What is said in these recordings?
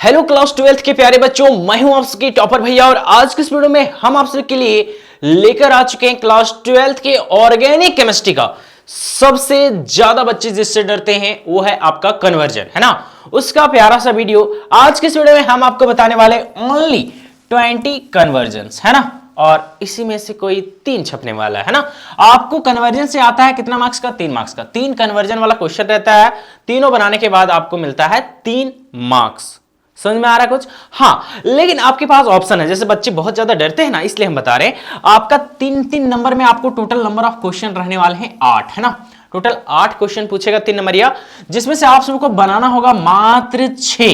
Hello class 12th के प्यारे बच्चों, मैं हूं आप सबके टॉपर भैया और आज के इस वीडियो में हम आप सबके लिए लेकर आ चुके हैं क्लास 12th के ऑर्गेनिक केमिस्ट्री का सबसे ज्यादा बच्चे जिससे डरते हैं वो है आपका कन्वर्जन, है ना। उसका प्यारा सा वीडियो आज के इस वीडियो में हम आपको बताने वाले ओनली 20 कन्वर्जन्स, है ना। और इसी में से कोई 3 छपने वाला है ना। आपको कन्वर्जन से आता है कितना मार्क्स का? 3 मार्क्स का। 3 कन्वर्जन वाला क्वेश्चन रहता है, तीनों बनाने के बाद आपको मिलता है 3 मार्क्स। समझ में आ रहा है कुछ? हाँ, लेकिन आपके पास ऑप्शन है। जैसे बच्चे बहुत ज्यादा डरते हैं ना, इसलिए हम बता रहे हैं आपका 3-3 नंबर में आपको टोटल नंबर ऑफ क्वेश्चन रहने वाले हैं 8, है ना। टोटल 8 क्वेश्चन पूछेगा 3 नंबरिया, जिसमें से आप सबको बनाना होगा मात्र 6।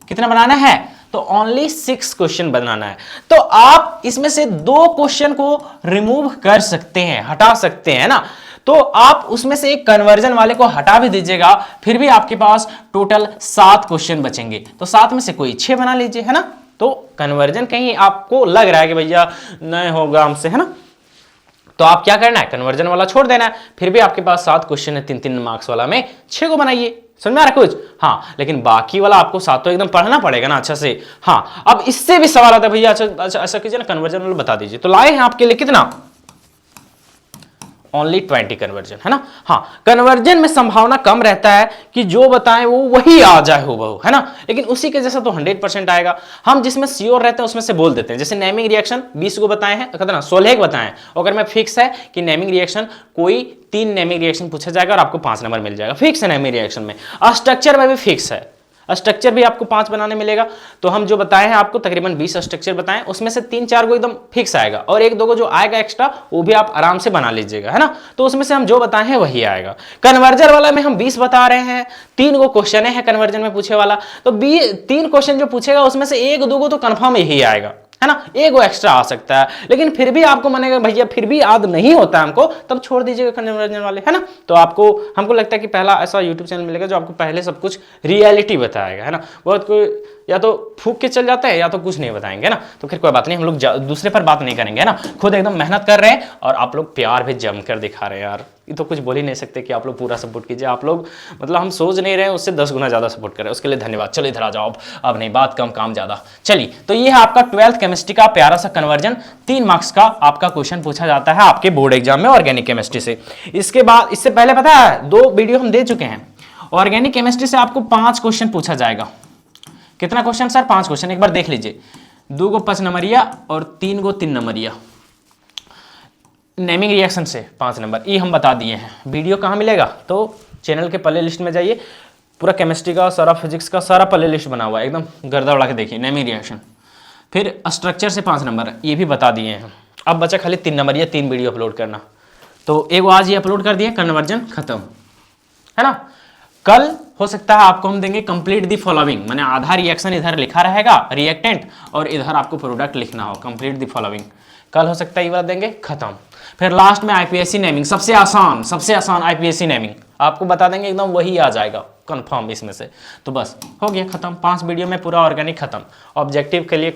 कितना बनाना है? तो ओनली 6 क्वेश्चन बनाना है। तो आप इसमें से 2 क्वेश्चन को रिमूव कर सकते हैं, हटा सकते हैं ना। तो आप उसमें से एक कन्वर्जन वाले को हटा भी दीजिएगा, फिर भी आपके पास टोटल 7 क्वेश्चन बचेंगे। तो 7 में से कोई 6 बना लीजिए, है ना। तो कन्वर्जन कहीं आपको लग रहा है कि भैया नहीं होगा हमसे, है ना, तो आप क्या करना है, कन्वर्जन वाला छोड़ देना है। फिर भी आपके पास 7 क्वेश्चन है, 3-3 मार्क्स वाला में 6 को बनाइए। समझ में आ रहा है कुछ? हाँ, लेकिन बाकी वाला आपको 7 तो एकदम पढ़ना पड़ेगा ना अच्छा से। हाँ, अब इससे भी सवाल आता है भैया अच्छा ऐसा कीजिए ना, कन्वर्जन वाला बता दीजिए। तो लाए हैं आपके लिए कितना? ओनली 20 कन्वर्जन, है ना। हाँ, कन्वर्जन में संभावना कम रहता है कि जो बताएं वो वही आ जाए हो, है ना। लेकिन उसी के जैसा तो 100% आएगा। हम जिसमें श्योर रहते हैं उसमें से बोल देते हैं। जैसे नेमिंग रिएक्शन 20 को बताए हैं, कितना 16 को बताए हैं। अगर मैं फिक्स है कि नेमिंग रिएक्शन कोई 3 नेमिंग रिएक्शन पूछा जाएगा और आपको 5 नंबर मिल जाएगा, फिक्स है नेमिंग रिएक्शन में। स्ट्रक्चर में भी फिक्स है, स्ट्रक्चर भी आपको 5 बनाने मिलेगा। तो हम जो बताए हैं आपको तकरीबन 20 स्ट्रक्चर बताएं, उसमें से 3-4 को एकदम फिक्स आएगा और 1-2 को जो आएगा एक्स्ट्रा वो भी आप आराम से बना लीजिएगा, है ना। तो उसमें से हम जो बताए हैं वही आएगा। कन्वर्जन वाला में हम 20 बता रहे हैं, 3 को क्वेश्चन है कन्वर्जन में पूछे वाला, तो 3 क्वेश्चन जो पूछेगा उसमें से 1-2 को तो कंफर्म ही आएगा, है ना। 1 को एक्स्ट्रा आ सकता है, लेकिन फिर भी आपको मानेगा भैया फिर भी याद नहीं होता हमको, तब छोड़ दीजिएगा कन्वर्जन वाले, है ना। तो आपको हमको लगता है कि पहला ऐसा यूट्यूब चैनल मिलेगा जो आपको पहले सब कुछ रियलिटी बताएगा, है ना। बहुत कोई या तो फूक के चल जाता है या तो कुछ नहीं बताएंगे ना। तो फिर कोई बात नहीं, हम लोग दूसरे पर बात नहीं करेंगे, है ना। खुद एकदम मेहनत कर रहे हैं और आप लोग प्यार भी जमकर दिखा रहे हैं यार। ये तो कुछ बोल ही नहीं सकते कि आप लोग पूरा सपोर्ट कीजिए। आप लोग मतलब हम सोच नहीं रहे हैं उससे 10 गुना ज्यादा सपोर्ट कर रहे हैं, उसके लिए धन्यवाद। चलो इधर आ जाओ, अब नहीं बात कम काम ज्यादा। चलिए, तो ये है आपका 12th केमिस्ट्री का प्यारा सा कन्वर्जन। 3 मार्क्स का आपका क्वेश्चन पूछा जाता है आपके बोर्ड एग्जाम में ऑर्गेनिक केमिस्ट्री से। इसके बाद इससे पहले पता है 2 वीडियो हम दे चुके हैं। ऑर्गेनिक केमिस्ट्री से आपको 5 क्वेश्चन पूछा जाएगा। कितना क्वेश्चन सर? 5 क्वेश्चन। एक बार देख लीजिए, 2 को 5 नंबरिया और 3 को 3 नंबरिया। नेमिंग रिएक्शन से 5 नंबर, ये हम बता दिए हैं। वीडियो कहाँ मिलेगा? तो चैनल के प्ले लिस्ट में जाइए, पूरा केमिस्ट्री का सारा फिजिक्स का सारा प्ले लिस्ट बना हुआ है, एकदम गर्दा उड़ा के देखिए। नेमिंग रिएक्शन, फिर स्ट्रक्चर से 5 नंबर, ये भी बता दिए हैं। अब बचा खाली 3 नंबर या 3 वीडियो अपलोड करना। तो एक आज ये अपलोड कर दिए, कन्वर्जन खत्म, है ना। कल हो सकता है आपको हम देंगे कंप्लीट दी फॉलोइंग, माने आधा रिएक्शन इधर लिखा रहेगा रिएक्टेंट और इधर आपको प्रोडक्ट लिखना हो, कंप्लीट दी फॉलोइंग। कल हो सकता है ये वाला देंगे, खत्म। फिर लास्ट में आईपीएससी नेमिंग, सबसे आसान आईपीएससी नेमिंग आपको बता देंगे, एकदम वही आ जाएगा कंफर्म इसमें से। तो बस हो गया खत्म, 5 वीडियो में पूरा ऑर्गेनिक खत्म। ऑब्जेक्टिव के लिए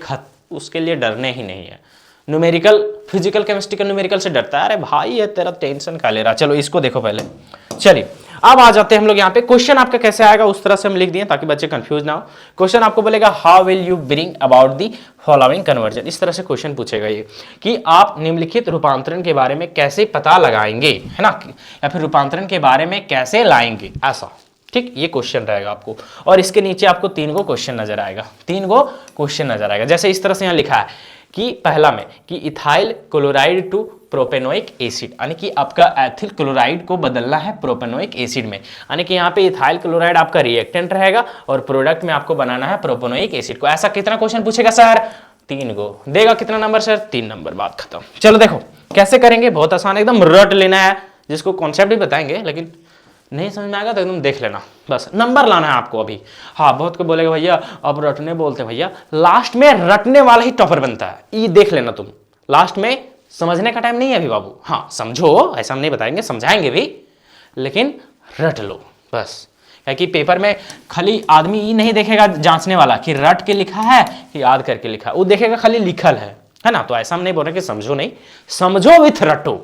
उसके लिए डरने ही नहीं है। न्यूमेरिकल, फिजिकल केमिस्ट्री का न्यूमेरिकल से डरता है, अरे भाई ये तेरा टेंशन का ले रहा। चलो इसको देखो पहले। चलिए अब आ जाते हैं हम लोग यहाँ पे। क्वेश्चन आपका कैसे आएगा उस तरह से हम लिख दिए ताकि बच्चे कंफ्यूज ना हो। क्वेश्चन आपको बोलेगा how will you bring about the following conversion. इस तरह से क्वेश्चन पूछेगा ये कि आप निम्नलिखित रूपांतरण के बारे में कैसे पता लगाएंगे, है ना, या फिर रूपांतरण के बारे में कैसे लाएंगे, ऐसा। ठीक, ये क्वेश्चन रहेगा आपको। और इसके नीचे आपको 3 को क्वेश्चन नजर आएगा, 3 को क्वेश्चन नजर आएगा। जैसे इस तरह से यहाँ लिखा है कि पहला में कि ethyl chloride to propanoic acid, यानी कि आपका एथिल क्लोराइड को बदलना है प्रोपेनोइक एसिड में, यानी कि यहाँ पे इथाइल क्लोराइड आपका रिएक्टेंट रहेगा और प्रोडक्ट में आपको बनाना है प्रोपेनोइक एसिड को। ऐसा कितना क्वेश्चन पूछेगा सर? 3 को देगा। कितना नंबर सर? 3 नंबर, बात खत्म। चलो देखो कैसे करेंगे, बहुत आसान, एकदम रट लेना है। जिसको कॉन्सेप्ट भी बताएंगे, लेकिन नहीं समझ में आएगा तो एकदम देख लेना, बस नंबर लाना है आपको अभी। हाँ, बहुत को बोलेगा भैया अब रटने बोलते हैं, भैया लास्ट में रटने वाला ही टॉपर बनता है, ये देख लेना तुम। लास्ट में समझने का टाइम नहीं है अभी बाबू। हाँ समझो, ऐसा हम नहीं बताएंगे, समझाएंगे भी, लेकिन रट लो बस। क्योंकि पेपर में खाली आदमी ये नहीं देखेगा जांचने वाला कि रट के लिखा है कि याद करके लिखा है, वो देखेगा खाली लिखल है ना। तो ऐसा हम नहीं बोल रहे कि समझो नहीं, समझो विथ रटो।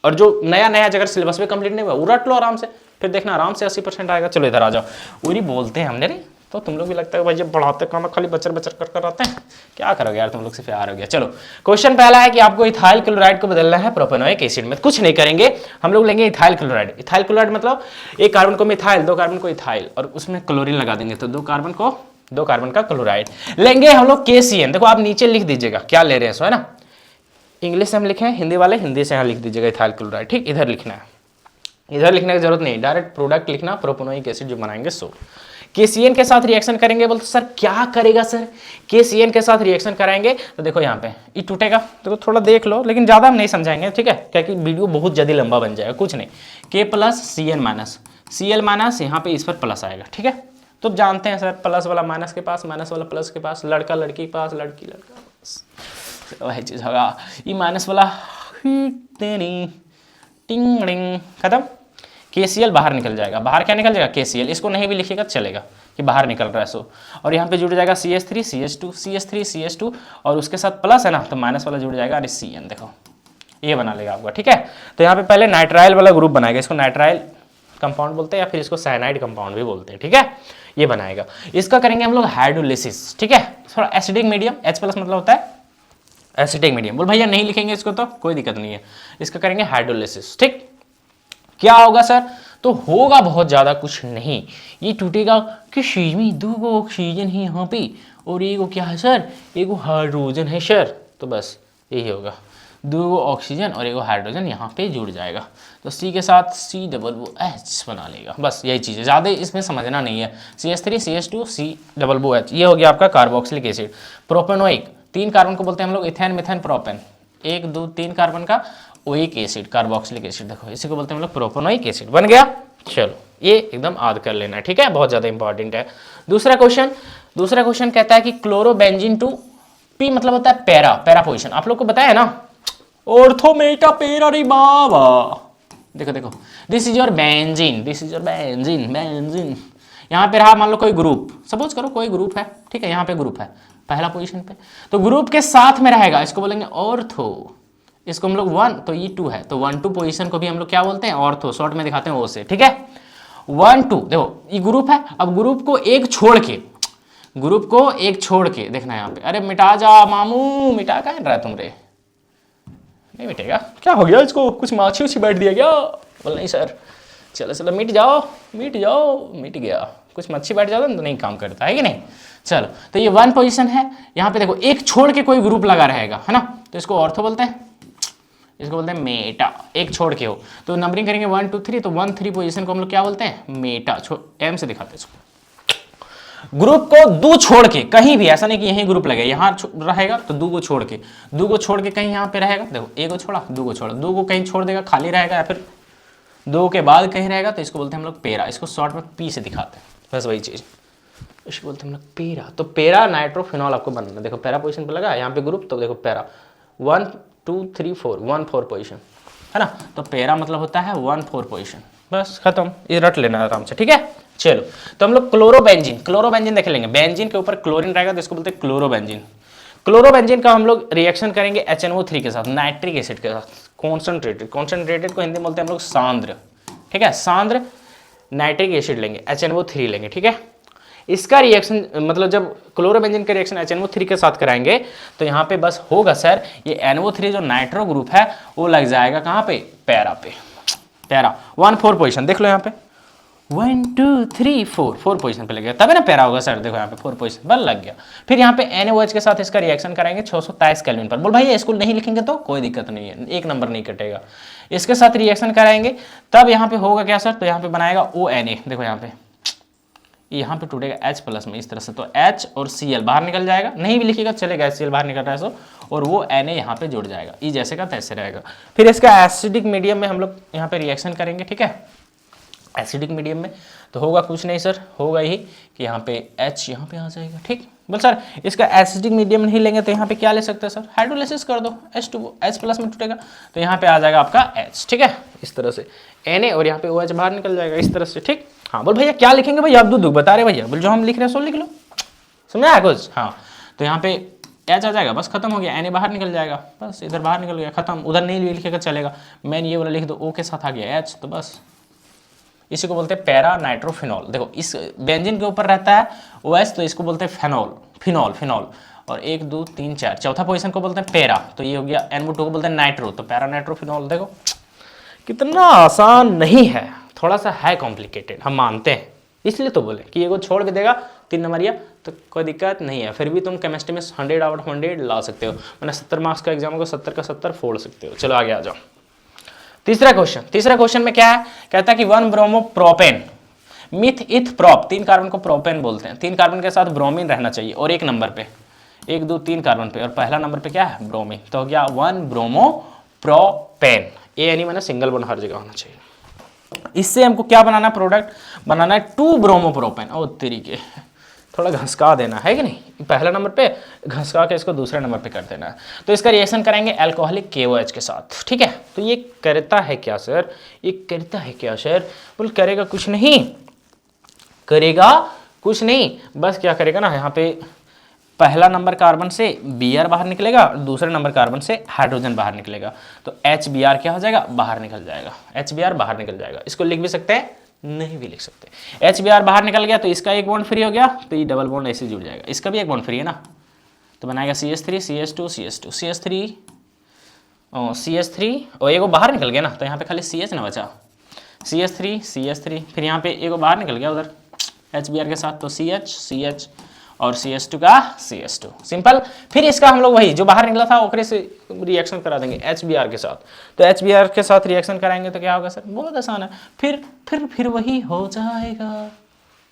और जो नया अगर सिलेबस में कंप्लीट नहीं हुआ वो रट लो आराम से, फिर देखना आराम से 80% आएगा। चलो इधर आ जाओ, वही बोलते हैं हमने रे, तो तुम लोग भी लगता है भाई ये बढ़ाते काम खाली बचर बचर कर आते हैं, क्या करोगे यार तुम लोग से प्यार हो गया। चलो क्वेश्चन पहला है कि आपको इथाइल क्लोराइड को बदलना है प्रोपेनोइक एसिड में। कुछ नहीं करेंगे, हम लोग लेंगे इथाइल क्लोराइड। इथाइल क्लोराइड मतलब एक कार्बन को मिथाइल, दो कार्बन को इथाइल और उसमें क्लोरीन लगा देंगे, तो दो कार्बन का क्लोराइड लेंगे हम लोग KCN। देखो आप नीचे लिख दीजिएगा क्या ले रहे हैं, सो है ना, इंग्लिश से हम लिखे हैं, हिंदी वाले हिंदी से यहाँ लिख दीजिएगा इथाइल क्लोराइड, ठीक। इधर लिखना है, इधर लिखने की जरूरत नहीं, डायरेक्ट प्रोडक्ट लिखना, प्रोपेनोइक एसिड जो बनाएंगे सो। KCN के साथ रिएक्शन करेंगे, बोलते सर क्या करेगा सर, KCN के साथ रिएक्शन कराएंगे तो देखो यहाँ पे ये टूटेगा, तो थोड़ा देख लो, लेकिन ज्यादा हम नहीं समझाएंगे, ठीक है, क्योंकि वीडियो बहुत जल्दी लंबा बन जाएगा। कुछ नहीं, K plus CN minus, CL minus, यहाँ पे इस पर प्लस आएगा, ठीक है। तो जानते हैं सर प्लस वाला माइनस के पास, माइनस वाला प्लस के पास, लड़का लड़की के पास, लड़की लड़का, वही चीज होगा। ये माइनस वाला तेरी टिंग डिंग खत्म, KCl बाहर निकल जाएगा। बाहर क्या निकल जाएगा, KCl। इसको नहीं भी लिखिएगा चलेगा कि बाहर निकल रहा है सो। और यहाँ पे जुड़ जाएगा CH3 CH2 CH3 CH2 और उसके साथ प्लस है ना, तो माइनस वाला जुड़ जाएगा, अरे CN देखो ये बना लेगा आपका, ठीक है। तो यहाँ पे पहले नाइट्राइल वाला ग्रुप बनाएगा, इसको नाइट्राइल कंपाउंड बोलते हैं या फिर इसको साइनाइड कंपाउंड भी बोलते हैं, ठीक है। ये बनाएगा, इसका करेंगे हम लोग हाइड्रोलिसिस, ठीक है। थोड़ा एसिडिक मीडियम, H प्लस मतलब होता है एसिडिक मीडियम। बोल भैया नहीं लिखेंगे इसको तो कोई दिक्कत नहीं है, इसका करेंगे हाइड्रोलिसिस, ठीक। क्या होगा सर, तो होगा बहुत ज्यादा कुछ नहीं, ये टूटेगा कि शीज में दो गो ऑक्सीजन है यहाँ पे और एगो क्या है सर, एगो हाइड्रोजन है सर, तो बस यही होगा, दो ऑक्सीजन और एगो हाइड्रोजन यहाँ पे जुड़ जाएगा, तो C के साथ COOH बना लेगा, बस यही चीज़ है, ज़्यादा इसमें समझना नहीं है। CH3 CH2 COOH ये हो गया आपका कार्बोक्सिलिक एसिड। प्रोपेनोइक, 3 कार्बन को बोलते हैं हम लोग इथेन मिथेन प्रोपेन, 1 2 3 कार्बन का ओइक एसिड, कार्बोक्सिलिक एसिड, देखो इसी को बोलते हैं हम लोग प्रोपेनोइक एसिड, बन गया। चलो ये एकदम याद कर लेना है, ठीक है, बहुत ज़्यादा इंपॉर्टेंट है। दूसरा क्वेश्चन कहता है कि क्लोरोबेंजीन टू, P मतलब होता है पैरा पोजिशन, आप लोग को बताया ना, ऑर्थोमेटा पैरा रे बाबा, देखो देखो, दिस इज योर बेंजीन। यहाँ पे रहा मान लो कोई ग्रुप, सपोज करो कोई ग्रुप है, ठीक है, यहाँ पे ग्रुप है पहला पोजीशन पे, तो ग्रुप के साथ में रहेगा, इसको बोलेंगे ऑर्थो, इसको हम लोग 1, तो ये 2 है, तो 1 2 पोजीशन को भी हम लोग क्या बोलते हैं, ऑर्थो, शॉर्ट में दिखाते हैं ओ से, ठीक है। 1 2 देखो ये ग्रुप है, अब ग्रुप को एक छोड़ के देखना यहाँ पे, अरे मिटा जा मामू, मिटा कहाँ रहा तुम रे, नहीं मिटेगा, क्या हो गया इसको, कुछ माछी उछी बैठ दिया क्या, बोल नहीं सर, चलो मिट गया, कुछ मच्छी बैठ जाता ना तो नहीं काम करता है कि नहीं। चलो तो ये 1 पोजीशन है, यहाँ पे देखो एक छोड़ के कोई ग्रुप लगा रहेगा, है ना, तो इसको ऑर्थो बोलते हैं, इसको बोलते हैं मेटा, एक छोड़ के हो, तो नंबरिंग करेंगे 1 2 3, तो 1 3 पोजीशन को हम लोग क्या बोलते हैं, मेटा, M से दिखाते हैं इसको। ग्रुप को 2 छोड़ के कहीं भी, ऐसा नहीं कि यहीं ग्रुप लगे, यहाँ रहेगा तो 2 को छोड़ के कहीं यहाँ पे रहेगा, देखो 1 को छोड़ा 2 को छोड़ा, 2 को कहीं छोड़ देगा खाली रहेगा, या फिर 2 के बाद कहीं रहेगा, तो इसको बोलते हैं हम लोग पैरा, इसको शॉर्ट में P से दिखाते हैं, बस वही चीज़, इसको बोलते हैं हम लोग पैरा। तो पैरा नाइट्रोफिनॉल आपको बनाना, देखो पैरा पोजीशन पे लगा यहाँ पे ग्रुप, तो देखो पैरा 1 2 3 4 1 4 पोजीशन है ना, तो पैरा मतलब होता है 1 4 पोजीशन, बस खत्म, ये रट लेना आराम से, ठीक है। चलो तो हम लोग क्लोरोबेंजीन देख लेंगे, बेंजीन के ऊपर क्लोरीन रहेगा तो इसको बोलते हैं क्लोरोबेंजीन का हम लोग रिएक्शन करेंगे HNO3 के साथ, नाइट्रिक एसिड के साथ, कॉन्सेंट्रेटेड को हिंदी में बोलते हैं हम लोग सांद्र, ठीक है, सांद्र नाइट्रिक एसिड लेंगे, HNO3 लेंगे, ठीक है। इसका रिएक्शन मतलब जब क्लोरोबेंजीन का रिएक्शन HNO3 के साथ कराएंगे तो यहाँ पे बस होगा सर, ये NO3 जो नाइट्रो ग्रुप है वो लग जाएगा कहाँ पे, पैरा 1 4 पोजीशन, देख लो यहाँ पे 1 2 3 4 पोजीशन पे लग गया, तभी ना पैरा होगा सर, देखो यहाँ पे 4 पोजीशन बल लग गया। फिर यहाँ पे NaOH के साथ इसका रिएक्शन कराएंगे 623 केल्विन पर, बोल भाई इसको नहीं लिखेंगे तो कोई दिक्कत नहीं है, 1 नंबर नहीं कटेगा, इसके साथ रिएक्शन कराएंगे तब यहाँ पे होगा क्या सर, तो यहाँ पे बनाएगा ONA, देखो यहाँ पे टूटेगा H प्लस में इस तरह से, तो H और Cl बाहर निकल जाएगा, नहीं भी लिखिएगा चलेगा, Cl बाहर निकल रहा है सो, और वो Na यहाँ पे जुड़ जाएगा, ये जैसे का तैसे रहेगा। फिर इसका एसिडिक मीडियम में हम लोग यहाँ पे रिएक्शन करेंगे, ठीक है, एसिडिक मीडियम में तो होगा कुछ नहीं सर, होगा यही कि यहाँ पे H यहाँ पे आ जाएगा, ठीक। बोल सर इसका एसिडिक मीडियम नहीं लेंगे तो यहाँ पे क्या ले सकते हैं सर, हाइड्रोलिसिस कर दो, H प्लस में टूटेगा तो यहाँ पे आ जाएगा आपका H, ठीक है, इस तरह से Na और यहाँ पे OH बाहर निकल जाएगा इस तरह से, ठीक। हाँ बोल भैया क्या लिखेंगे भैया, आप दुख बता रहे भैया, बोल जो हम लिख रहे हैं सो लिख लो, समझा है कुछ, हाँ। तो यहाँ पे H आ जाएगा, बस खत्म हो गया, Na बाहर निकल जाएगा, बस इधर बाहर निकल गया, खत्म, उधर नहीं लिखेगा चलेगा, मैंने ये वाला लिख दो, O के साथ आ गया H, तो बस इसी को बोलते हैं पैरा नाइट्रोफिनॉल। देखो इस बेंजीन के ऊपर रहता है OH, तो इसको बोलते हैं फेनॉल, फिनॉल, फिनॉल। और 1 2 3 4 चौथा पोजीशन को बोलते हैं पैरा, तो ये हो गया। NO2 को बोलते हैं नाइट्रो, तो पैरा नाइट्रोफिनॉल। देखो कितना आसान नहीं है, थोड़ा सा है कॉम्प्लिकेटेड, हम मानते हैं, इसलिए तो बोले कि ये को छोड़ भी देगा 3 नंबरिया तो कोई दिक्कत नहीं है, फिर भी तुम केमिस्ट्री में 100 आउट ऑफ 100 ला सकते हो, मैंने 70 मार्क्स का एग्जाम को 70 का 70 फोड़ सकते हो। चलो आगे आ जाओ। तीसरा क्वेश्चन में क्या है, कहता है कि 1 bromo propane myth eth prop, 3 carbon को प्रोपेन बोलते हैं, 3 कार्बन के साथ ब्रोमीन रहना चाहिए और 1 नंबर पे 1 2 3 कार्बन पे, और पहला नंबर पे क्या है ब्रोमीन, तो हो गया 1 ब्रोमो प्रोपेन। ANE मैंने सिंगल बॉन्ड हर जगह होना चाहिए। इससे हमको क्या बनाना, प्रोडक्ट बनाना है 2 ब्रोमो प्रोपेन। ओ तरीके थोड़ा घसका देना है कि नहीं, पहला नंबर पे घसका के इसको दूसरे नंबर पे कर देना है। तो इसका रिएक्शन करेंगे अल्कोहलिक KOH के साथ, ठीक है। तो ये करता है क्या सर, ये करता है क्या सर, बोल करेगा कुछ नहीं, करेगा कुछ नहीं, बस क्या करेगा ना, यहाँ पे पहला नंबर कार्बन से Br बाहर निकलेगा, दूसरे नंबर कार्बन से हाइड्रोजन बाहर निकलेगा, तो HBr क्या हो जाएगा, बाहर निकल जाएगा, HBr बाहर निकल जाएगा। इसको लिख भी सकते हैं, नहीं भी लिख सकते। HBr बाहर निकल गया तो इसका एक बॉन्ड फ्री हो गया, तो ये डबल बॉन्ड ऐसे जुड़ जाएगा, इसका भी एक बॉन्ड फ्री है ना, तो बनाएगा CH3 CH2 CH2 CH3 CH3, और एक बाहर निकल गया ना, तो यहाँ पे खाली CH ना बचा, CH3 CH3, फिर यहाँ पे एक बाहर निकल गया उधर HBr के साथ, तो CH CH और CH2 का CH2, सिंपल। फिर इसका हम लोग वही जो बाहर निकला था ओकरे से रिएक्शन करा देंगे HBr के साथ, तो HBr के साथ रिएक्शन कराएंगे तो क्या होगा सर, बहुत आसान है, फिर वही हो जाएगा,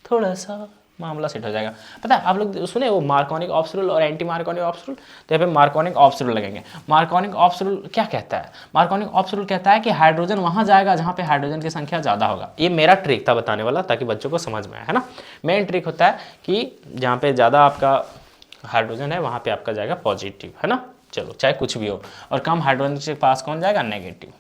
थोड़ा सा मामला सेट हो जाएगा। पता है आप लोग सुने वो मार्कोनिक ऑप्स रूल और एंटी मार्कोनिक ऑप्स रूल, तो यहाँ पे मार्कोनिक ऑप्स रूल लगेंगे। मार्कोनिक ऑप्स रूल क्या कहता है, मार्कोनिक ऑप्स रूल कहता है कि हाइड्रोजन वहाँ जाएगा जहाँ पे हाइड्रोजन की संख्या ज़्यादा होगा। ये मेरा ट्रिक था बताने वाला, ताकि बच्चों को समझ में आए, है ना। मेन ट्रिक होता है कि जहाँ पे ज़्यादा आपका हाइड्रोजन है वहाँ पे आपका जाएगा पॉजिटिव, है ना। चलो चाहे कुछ भी हो, और कम हाइड्रोजन के पास कौन जाएगा, नेगेटिव।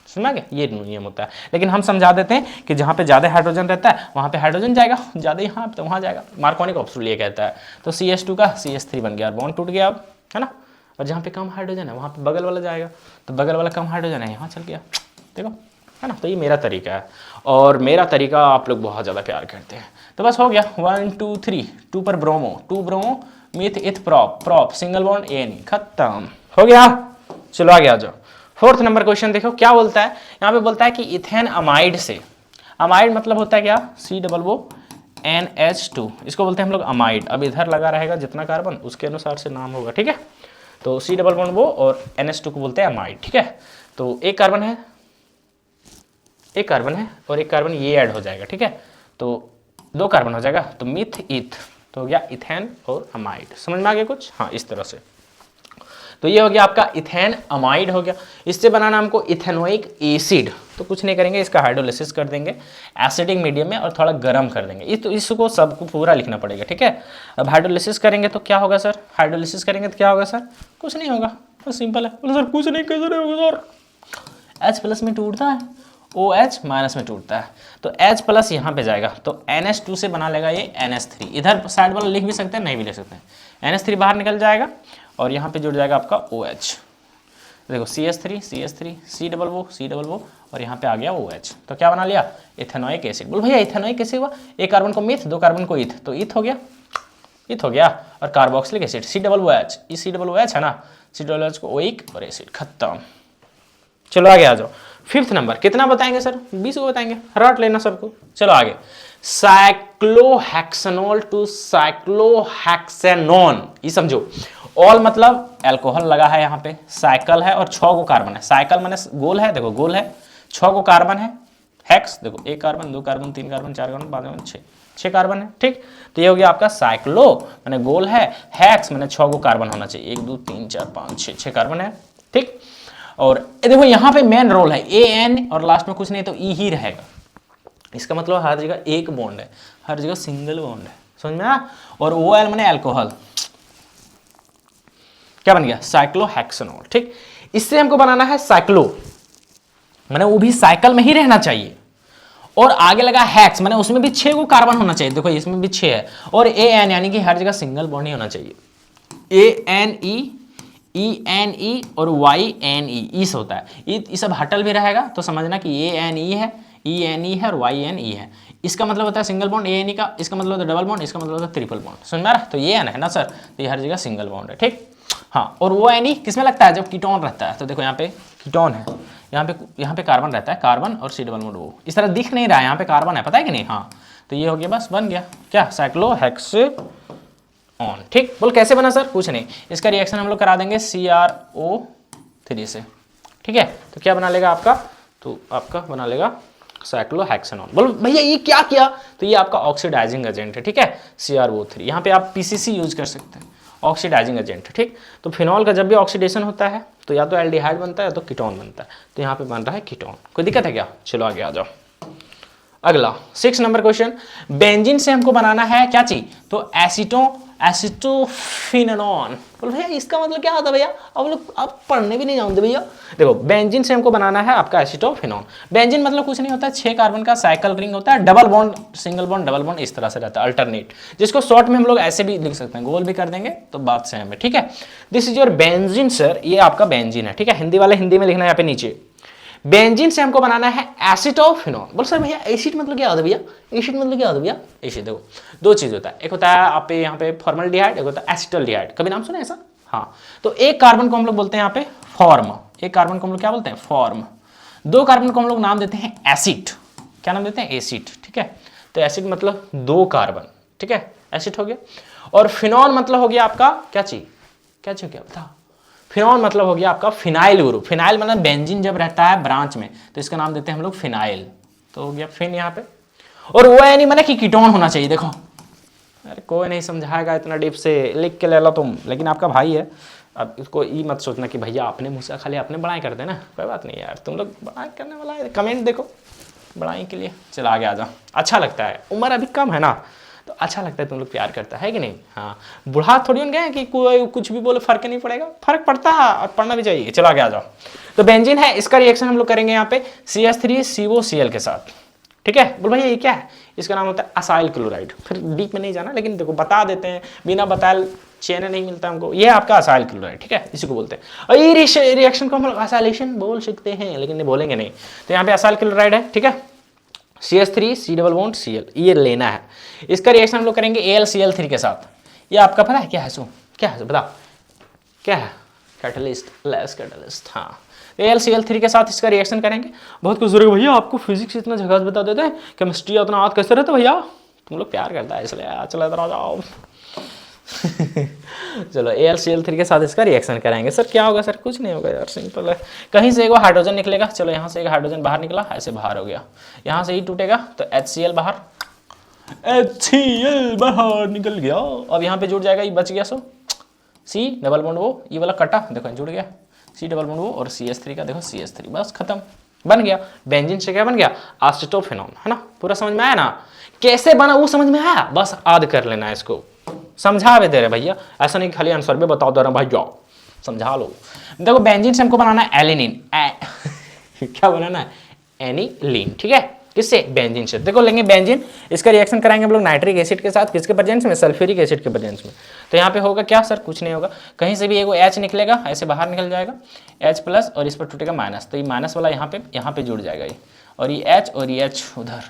सुना गया, ये नियम होता है। लेकिन हम समझा देते हैं कि जहाँ पे ज़्यादा हाइड्रोजन रहता है वहाँ पे हाइड्रोजन जाएगा, ज़्यादा यहाँ तो वहाँ जाएगा। मार्कोनिक ऑप्स रूल ये कहता है। तो CH2 का CH3 बन गया और बॉन्ड टूट गया अब, है ना। और जहाँ पे कम हाइड्रोजन है वहाँ पे बगल वाला जाएगा, तो बगल वाला कम हाइड्रोजन है यहाँ चल गया, देखो, है ना। तो ये मेरा तरीका है, और मेरा तरीका आप लोग बहुत ज़्यादा प्यार करते हैं। तो बस हो गया 1 2 3, 2 पर bromo, 2 bromo myth eth prop single bond ANE, खत्म हो गया। चलो आगे आ जाओ। 4th नंबर क्वेश्चन देखो क्या बोलता है, यहाँ पे बोलता है कि इथेन अमाइड से, अमाइड मतलब होता है क्या, COONH2, इसको बोलते हैं हम लोग अमाइड। अब इधर लगा रहेगा जितना कार्बन उसके अनुसार से नाम होगा, ठीक है। तो COO और NH2 को बोलते हैं अमाइड, ठीक है। तो एक कार्बन है और एक कार्बन ये ऐड हो जाएगा, ठीक है। तो 2 कार्बन हो जाएगा, तो मिथ इथ, तो हो गया इथेन और अमाइड। समझ में आ गया कुछ, हाँ इस तरह से। तो ये हो गया आपका इथेन अमाइड हो गया। इससे बनाना हमको इथेनोइक एसिड, तो कुछ नहीं करेंगे, इसका हाइड्रोलिसिस कर देंगे एसिडिक मीडियम में और थोड़ा गर्म कर देंगे। तो इसको सबको पूरा लिखना पड़ेगा, ठीक है। अब हाइड्रोलिसिस करेंगे तो क्या होगा सर, हाइड्रोलिसिस करेंगे तो क्या होगा सर, कुछ नहीं होगा, तो सिंपल है। बोले सर कुछ नहीं कैसे होगा सर, H+ में टूटता है, OH- में टूटता है, तो H+ यहाँ पे जाएगा, तो NH2 से बना लेगा ये NH3। इधर साइड वाला लिख भी सकते हैं, नहीं भी लिख सकते हैं। NH3 बाहर निकल जाएगा और यहाँ पे जुड़ जाएगा आपका OH। देखो CH3 COO और यहाँ पे आ गया OH, तो क्या बना लिया, इथेनोइक एसिड। बोल भैया इथेनोइक कैसे हुआ, एक कार्बन को मिथ, 2 कार्बन को इथ, तो इथ हो गया, और कार्बोक्सिलिक एसिड COOH, ये COOH है ना, COOH को ओइक और एसिड, खत्म। चलो आगे आ जाओ। 5th नंबर कितना बताएंगे सर, 20 को बताएंगे, रट लेना सबको। चलो आगे, साइक्लोहेक्सेनोल टू साइक्लोहेक्सेनोन, ये समझो। ऑल मतलब अल्कोहल लगा है यहाँ पे, साइकिल है और 6 को कार्बन है। साइकिल माने गोल है, देखो गोल है, 6 को कार्बन है, हेक्स देखो 1 carbon 2 carbon 3 carbon 4 carbon 5 carbon 6 carbon है, ठीक। तो ये हो गया आपका साइक्लो माने गोल है, हेक्स माने 6 को कार्बन होना चाहिए, 1 2 3 4 5 6 कार्बन है, ठीक। और देखो यहाँ पे मेन रोल है AN और लास्ट में कुछ नहीं तो E ही रहेगा। इसका मतलब हर जगह एक बॉन्ड है, हर जगह सिंगल बॉन्ड है, समझ में आया। और OL माने अल्कोहल, क्या बन गया, साइक्लोहेक्सेनोल, ठीक। इससे हमको बनाना है साइक्लो, माने वो भी साइकिल में ही रहना चाहिए, और आगे लगा हेक्स माने उसमें भी 6 को कार्बन होना चाहिए, देखो इसमें भी 6 है, और AN यानी कि हर जगह सिंगल बॉन्ड ही होना चाहिए। ANE ENE और YNE इस होता है, ये सब हटल भी रहेगा तो समझना कि ANE है, ENE है और YNE है। इसका मतलब होता है सिंगल बॉन्ड ANE का, इसका मतलब होता है डबल बॉन्ड, इसका मतलब होता है ट्रिपल बॉन्ड। समझ में आ रहा है? तो ये है ना सर, तो ये हर जगह सिंगल बॉन्ड है, ठीक। हाँ, और वो एनी किस में लगता है? जब कीटोन रहता है। तो देखो यहाँ पे कीटोन है, यहाँ पे कार्बन रहता है, कार्बन और C डबल बॉन्ड O। इस तरह दिख नहीं रहा है, यहाँ पे कार्बन है, पता है कि नहीं? हाँ, तो ये हो गया, बस बन गया क्या? साइक्लोहेक्सेन। ठीक, बोल कैसे बना सर? कुछ नहीं, इसका रिएक्शन हम लोग करा देंगे CrO3 से, ठीक है। तो क्या बना लेगा आपका? तो आपका बना लेगा साइक्लोहेक्सेनॉन। बोलो भैया ये क्या किया? तो ये आपका ऑक्सीडाइजिंग एजेंट है, ठीक है, CrO3। यहाँ पे आप PCC यूज कर सकते हैं, ऑक्सीडाइजिंग एजेंट है, ठीक। तो फिनॉल का जब भी ऑक्सीडेशन होता है तो या तो एल्डिहाइड बनता है या तो कीटोन बनता है। तो यहाँ पे बन रहा है कीटोन। कोई दिक्कत है क्या? चलो आगे आ जाओ। अगला 6 नंबर क्वेश्चन, बेंजीन से हमको बनाना है क्या चीज? तो एसिटोफिनोन। बोल भैया इसका मतलब क्या होता है भैया? अब लोग आप पढ़ने भी नहीं जानते भैया। देखो बेंजीन से हमको बनाना है आपका एसिटोफिनोन। बेंजीन मतलब कुछ नहीं होता है, 6 कार्बन का साइकिल रिंग होता है, double bond single bond double bond इस तरह से रहता है, अल्टरनेट, जिसको शॉर्ट में हम लोग ऐसे भी लिख सकते हैं, गोल भी कर देंगे तो बात सेम है, ठीक है। This is your benzene sir, ये आपका बेंजीन है, ठीक है। हिंदी वाले हिंदी में लिखना है यहाँ पे नीचे। बेंजीन से हमको बनाना है एसिटोफिनोन। बोल सर भैया एसिड मतलब क्या होता है भैया? एसिड मतलब क्या होता है भैया? एसिड देखो दो चीज होता है, एक होता है आप यहाँ पे फॉर्मल्डिहाइड, एक होता है एसिटल्डिहाइड। कभी नाम सुना ऐसा? हाँ, तो एक कार्बन को हम लोग बोलते हैं यहाँ पे फॉर्म, एक कार्बन को हम लोग क्या बोलते हैं? फॉर्म। 2 कार्बन को हम लोग नाम देते हैं एसिड। क्या नाम देते हैं? एसिड, ठीक है। तो एसिड मतलब 2 कार्बन, ठीक है, एसिड हो गया। और फिनॉल मतलब हो गया आपका क्या चीज? क्या चीज क्या बता? फिनॉल मतलब हो गया आपका फिनाइल ग्रुप। फिनाइल मतलब बेंजीन जब रहता है ब्रांच में तो इसका नाम देते हैं हम लोग फिनाइल। तो हो गया फिन यहाँ पे। और वो है नहीं माने कि कीटोन होना चाहिए। देखो अरे कोई नहीं समझाएगा इतना डीप से, लिख के ले लो तुम, लेकिन आपका भाई है। अब इसको ये मत सोचना कि भैया अपने मुँह से खाली अपने बड़ाई करते ना, कोई बात नहीं यार, तुम लोग बड़ाई करने वाला है, कमेंट देखो बड़ाई के लिए। चलो आगे आ जाओ। अच्छा लगता है, उम्र अभी कम है ना तो अच्छा लगता है, तुम लोग प्यार करता है कि नहीं? हाँ, बुढ़ा थोड़ी उन गए कि कोई कुछ भी बोले फर्क नहीं पड़ेगा, फर्क पड़ता है और पढ़ना भी चाहिए। चलो आगे आ जाओ। तो बेंजीन है, इसका रिएक्शन हम लोग करेंगे यहाँ पे CH3COCl के साथ, ठीक है। बोल भैया ये क्या है? इसका नाम होता है असाइल क्लोराइड। फिर डीप में नहीं जाना, लेकिन देखो बता देते हैं, बिना बताए चेन नहीं मिलता हमको। ये आपका असाइल क्लोराइड, ठीक है, इसी को बोलते हैं। और ये रिएक्शन को हम लोग असाइलेशन बोल सकते हैं, लेकिन नहीं बोलेंगे नहीं। तो यहाँ पे असाइल क्लोराइड है, ठीक है, CH3 C double bond Cl, ये लेना है। इसका रिएक्शन हम लोग करेंगे AlCl3 के साथ। ये आपका पता है क्या है? सो क्या है बता, क्या है? Catalyst, less catalyst. हाँ, AlCl3 के साथ इसका रिएक्शन करेंगे। बहुत कुछ जरूरी भैया, आपको फिजिक्स इतना झकास बता देते हैं, केमिस्ट्री उतना हाथ कैसे रहता भैया? तुम लोग प्यार करता है इसलिए। चलो इधर आ जाओ। चलो AlCl3 के साथ इसका रिएक्शन कराएंगे। सर क्या होगा? सर कुछ नहीं होगा यार, सिंपल है। कहीं से एक हाइड्रोजन निकलेगा, चलो यहाँ से एक हाइड्रोजन बाहर निकला, ऐसे बाहर हो गया। यहाँ से ही टूटेगा तो HCl बाहर, HCl बाहर निकल गया। अब यहाँ पे जुड़ जाएगा, ये बच गया। सो C डबल बॉन्ड O, ये वाला कटा देखो जुड़ गया, C डबल बॉन्ड O और CH3 का देखो CH3, बस खत्म, बन गया। बेंजीन से क्या बन गया? एसिटोफिनॉन, है ना? पूरा समझ में आया ना? कैसे बना वो समझ में आया? बस याद कर लेना है इसको, समझा भी दे रहे भैया, ऐसा नहीं खाली आंसर भी बता दे रहा भाई, जाओ समझा लो। देखो बेंजीन से हमको बनाना है एलिनिन। क्या बनाना है? एनिलीन, ठीक है। किससे? बेंजीन से। देखो लेंगे बेंजीन, इसका रिएक्शन कराएंगे हम लोग नाइट्रिक एसिड के साथ, किसके प्रेजेंस में? सल्फ्यूरिक एसिड के प्रेजेंस में। तो यहाँ पे होगा क्या सर? कुछ नहीं होगा, कहीं से भी एगो H निकलेगा, ऐसे बाहर निकल जाएगा H प्लस, और इस पर टूटेगा माइनस, तो ये माइनस वाला यहाँ पे जुड़ जाएगा ये, और ये H और ये H उधर,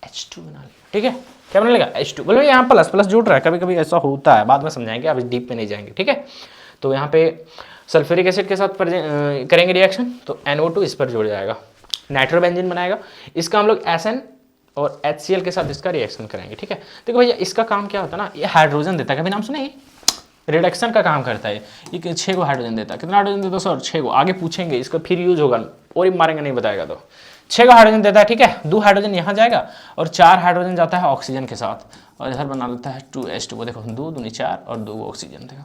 H2 बना लिया, ठीक है। क्या बना लेगा? H2। बोलो यहाँ प्लस प्लस जुड़ रहा है, कभी कभी ऐसा होता है, बाद में समझाएंगे, अभी डीप में नहीं जाएंगे, ठीक है। तो यहाँ पे सल्फ्यूरिक एसिड के साथ करेंगे रिएक्शन, तो NO2 इस पर जुड़ जाएगा, नाइट्रोबेंजीन बनाएगा। इसका हम लोग SN और HCl के साथ इसका रिएक्शन करेंगे, ठीक है। देखो भैया इसका काम क्या होता है ना, ये हाइड्रोजन देता है, कभी नाम सुने? रिडक्शन का काम करता है ये, 6 को हाइड्रोजन देता है। कितना हाइड्रोजन देता है सर? 6 को, आगे पूछेंगे, इसका फिर यूज होगा और ही मारेंगे नहीं बताएगा तो। 6 का हाइड्रोजन देता है, ठीक है। 2 हाइड्रोजन यहाँ जाएगा और 4 हाइड्रोजन जाता है ऑक्सीजन के साथ, और इधर बना लेता है 2H2। देखो 2 दूनी 4 और 2 ऑक्सीजन, देखो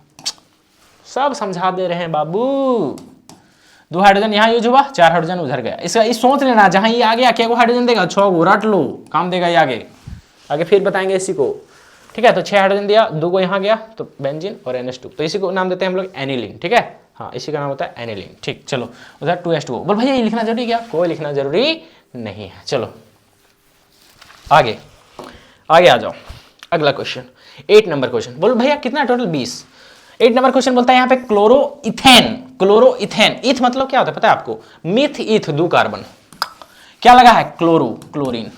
सब समझा दे रहे हैं बाबू। 2 हाइड्रोजन यहाँ यूज हुआ, 4 हाइड्रोजन उधर गया। इसका इस सोच लेना, जहाँ ये आ गया क्या हाइड्रोजन देगा? 6 को, रट लो, काम देगा ये आगे फिर बताएंगे इसी को, ठीक है। तो 6 हाइड्रोजन दिया, 2 को यहाँ गया तो बेंजीन और NH2, तो इसी को नाम देते हैं हम लोग एनिलीन, ठीक है। हाँ, इसी का नाम होता है एनिलीन, ठीक। चलो उधर 2H2O। बोल भैया ये लिखना जरूरी क्या? कोई लिखना जरूरी नहीं है। चलो आगे आ जाओ। अगला क्वेश्चन 8 नंबर क्वेश्चन। बोल भैया कितना टोटल? 20। 8 नंबर क्वेश्चन बोलता है यहाँ पे क्लोरोइथेन। क्लोरोइथेन, ईथ मतलब क्या होता है पता है आपको? Meth eth, 2 carbon. क्या लगा है, क्लोरो, क्लोरीन,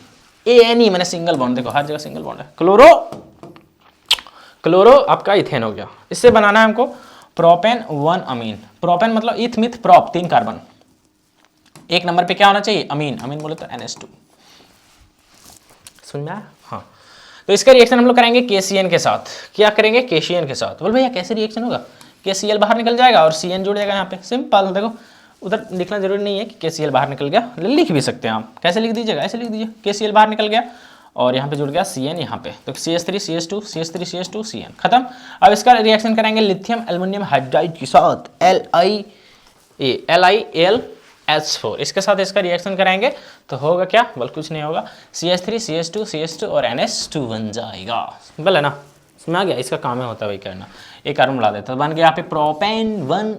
ANE मैंने सिंगल बॉन्ड, देखो हर जगह सिंगल बॉन्ड है, क्लोरो, क्लोरो आपका इथेन हो गया। इससे बनाना है हमको प्रोपेन 1 अमीन। प्रोपेन मतलब इथ मिथ प्रोप, 3 कार्बन, एक नंबर पे क्या होना चाहिए, अमीन, अमीन बोले तो NH2। समझ में आया? हाँ। तो इसका रिएक्शन हम लोग करेंगे KCN के साथ। क्या करेंगे, KCN के साथ। बोल भैया कैसे रिएक्शन होगा, KCl बाहर निकल जाएगा और CN जुड़ जाएगा यहाँ पे, सिंपल। देखो उधर लिखना जरूरी नहीं है कि KCl बाहर निकल गया, लिख भी सकते हैं आप। कैसे लिख दीजिएगा, ऐसे लिख दीजिए, KCl बाहर निकल गया और यहाँ पे जुड़ गया CN यहाँ पे, तो CH3 CH2 CH3 CH2 CN, खत्म। अब इसका रिएक्शन करेंगे लिथियम एल्युमिनियम हाइड्राइड के साथ, LiAlH4, इसके साथ इसका रिएक्शन कराएंगे तो होगा क्या, बल कुछ नहीं होगा, CH3 CH2 CH2 और NH2 बन जाएगा। सिंपल है ना, समझ आ गया। इसका काम है होता है वही करना, एक कार्बन मिला देता है, बन गया यहाँ पे प्रोपेन 1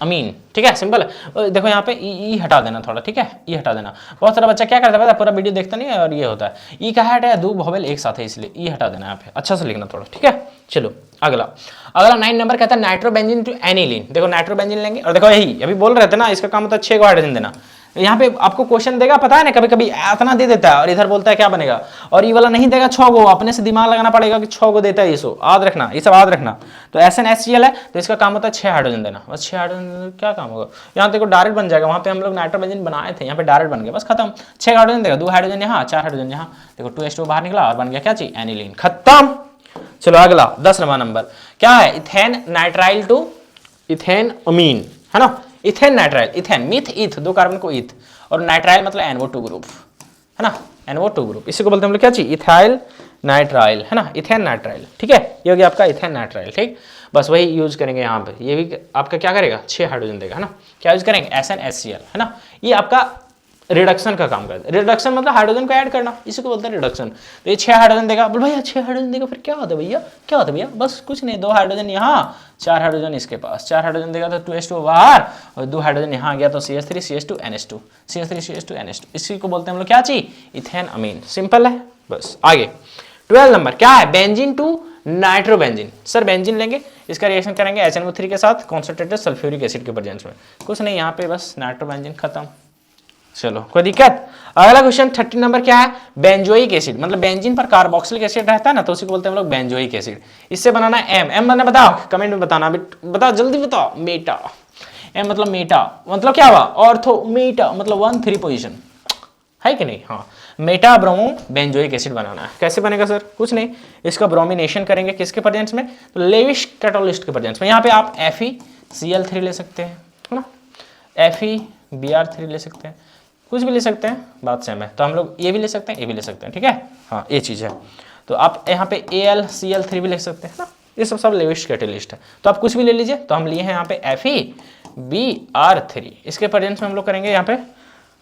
अमीन, ठीक है, सिंपल है। देखो यहाँ पे ई हटा देना थोड़ा, ठीक है, ई हटा देना। बहुत सारा बच्चा क्या करता है, पूरा वीडियो देखता नहीं है और ये होता है, ई का हट है, 2 वोवेल एक साथ है, इसलिए ई हटा देना यहाँ पे, अच्छा से लिखना थोड़ा, ठीक है। चलो अगला 9 नंबर कहता है नाइट्रोबेंजीन टू एनिलीन। देखो नाइट्रोबेंजीन लेंगे और देखो यही अभी बोल रहे थे ना, इसका काम होता है 6 को हाइड्रोजन देना। यहाँ पे आपको क्वेश्चन देगा, पता है ना, कभी कभी इतना दे देता है और इधर बोलता है क्या बनेगा, और ये वाला नहीं देगा 6 को, अपने से दिमाग लगाना पड़ेगा कि 6 को देता है, इसको याद रखना, ये सब याद रखना। तो SnHCl है तो इसका काम होता है 6 हाइड्रोजन देना, बस 6 हाइड्रोजन क्या काम होगा, यहाँ देखो डायरेक्ट बन जाएगा। वहाँ पे हम लोग नाइट्रोबेंजीन बनाए थे, यहाँ पे डायरेक्ट बन गया, बस खत्म। 6 हाइड्रोजन देगा, 2 हाइड्रोजन यहाँ, 4 हाइड्रोजन यहाँ, देखो 2H2 बाहर निकला और बन गया क्या चीज, एनिलीन, खत्म। चलो अगला 10वां नंबर क्या है, इथेन नाइट्राइल टू इथेन अमीन, है ना, इथेन नाइट्राइल, इथेन मिथ इथ, 2 कार्बन को इथ, और नाइट्राइल मतलब NO2 ग्रुप, है ना, NO2 ग्रुप, इसी को बोलते हैं हम लोग क्या चीज, इथाइल नाइट्राइल, है ना, इथेन नाइट्राइल, ठीक है, ये हो गया आपका इथेन नाइट्राइल, ठीक। बस वही यूज करेंगे यहाँ पे, ये भी आपका क्या करेगा, 6 हाइड्रोजन देगा, है ना। क्या यूज करेंगे, SnHCl, है ना, ये आपका रिडक्शन का काम करता है। रिडक्शन मतलब हाइड्रोजन को ऐड करना, इसी को बोलते हैं रिडक्शन। तो ये 6 हाइड्रोजन देगा, बोल भैया 6 हाइड्रोजन देगा फिर क्या होता है भैया, क्या होता है भैया, बस कुछ नहीं, 2 हाइड्रोजन यहाँ, 4 हाइड्रोजन इसके पास, 4 हाइड्रोजन देगा तो 2H2 बाहर और 2 हाइड्रोजन यहाँ गया तो CH3 CH2 NH2, CH3 CH2 NH2, इसी को बोलते हैं हम लोग क्या चाहिए, इथेन अमीन, सिंपल है। बस आगे 12 नंबर क्या है, benzene to nitrobenzene. Sir benzene लेंगे, इसका रिएक्शन करेंगे HNO3 के साथ कॉन्सनट्रेटेड सल्फ्यूरिक एसिड के प्रेजेंस में, कुछ नहीं यहाँ पे बस नाइट्रोबेंजीन, खत्म। चलो कोई दिक्कत। अगला क्वेश्चन 13 नंबर क्या है, बेंजोइक एसिड, मतलब बेंजीन पर कार्बोक्सिलिक एसिड रहता है ना, तो उसी को बोलते हैं हम लोग बेंजोइक एसिड। इससे बनाना है एम मैंने बताओ, कमेंट में बताना, बताओ जल्दी बताओ, मेटा, एम मतलब मेटा, मतलब क्या हुआ, ऑर्थो मेटा मतलब 1,3 पोजीशन, है कि नहीं, हाँ, मेटा ब्रोमो बेंजोइक एसिड बनाना है। कैसे बनेगा सर, कुछ नहीं, इसका ब्रोमिनेशन करेंगे किसके प्रेजेंस में, तो लेविश कैटालिस्ट के प्रेजेंस में। यहाँ पे आप FeCl3 ले सकते हैं, है ना, FeBr3 ले सकते हैं, कुछ भी ले सकते हैं, बात सेम है। तो हम लोग ये भी ले सकते हैं, ये भी ले सकते हैं, ठीक है, हाँ ये चीज़ है। तो आप यहाँ पे AlCl3 भी ले सकते हैं ना, ये सब लेविश कैटालिस्ट है, तो आप कुछ भी ले लीजिए। तो हम लिए हैं यहाँ पे FeBr3, इसके प्रेजेंस में हम लोग करेंगे यहाँ पे